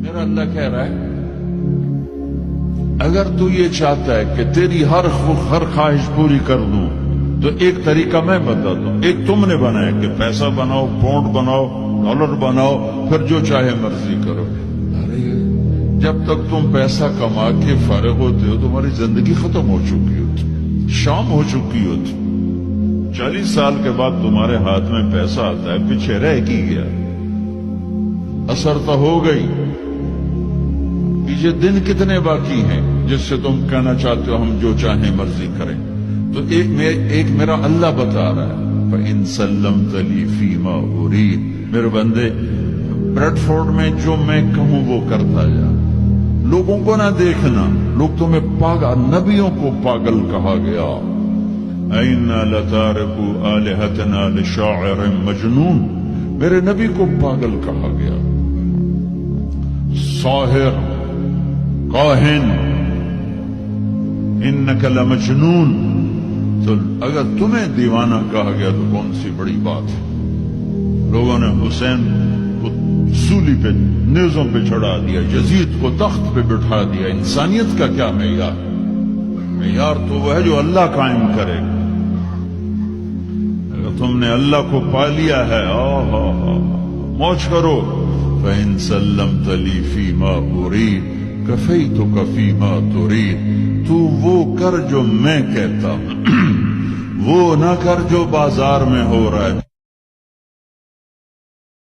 میرا اللہ کہہ رہا ہے اگر تو یہ چاہتا ہے کہ تیری ہر خواہش پوری کر دوں تو ایک طریقہ میں بتا دوں. ایک تم نے بنایا کہ پیسہ بناؤ، پاؤنڈ بناؤ، ڈالر بناؤ، پھر جو چاہے مرضی کرو. ارے جب تک تم پیسہ کما کے فارغ ہوتے ہو تمہاری زندگی ختم ہو چکی ہوتی، شام ہو چکی ہوتی. 40 سال کے بعد تمہارے ہاتھ میں پیسہ آتا ہے، پیچھے رہ کی گیا، اثر تو ہو گئی. یہ دن کتنے باقی ہیں جس سے تم کہنا چاہتے ہو ہم جو چاہیں مرضی کریں؟ تو ایک میرا اللہ بتا رہا ہے فَإِن سَلَّمْتَ لِي فِي مَا أُرِيدُ. میرے بندے بریڈ فورڈ میں جو میں کہوں وہ کرتا جا. لوگوں کو نہ دیکھنا، لوگ تمہیں پاگل، نبیوں کو پاگل کہا گیا. اَإِنَّا لَتَارِكُو آلِهَتَنَا لِشَاعِرٍ مَجْنُونٍ. میرے نبی کو پاگل کہا گیا، ساحر، کاہن، انک لمجنون. تو اگر تمہیں دیوانہ کہا گیا تو کون سی بڑی بات ہے. لوگوں نے حسین کو سولی پہ، نیزوں پہ چڑھا دیا، یزید کو تخت پہ بٹھا دیا. انسانیت کا کیا معیار؟ معیار تو وہ ہے جو اللہ قائم کرے. اگر تم نے اللہ کو پا لیا ہے موج کرو. فَإِن سَلَّمْتَ لِي فِي مَا أُرِيدُ كَفَيْتُكَ فِي مَا تُرِيدُ. تو وہ کر جو میں کہتا ہوں، وہ نہ کر جو بازار میں ہو رہا ہے.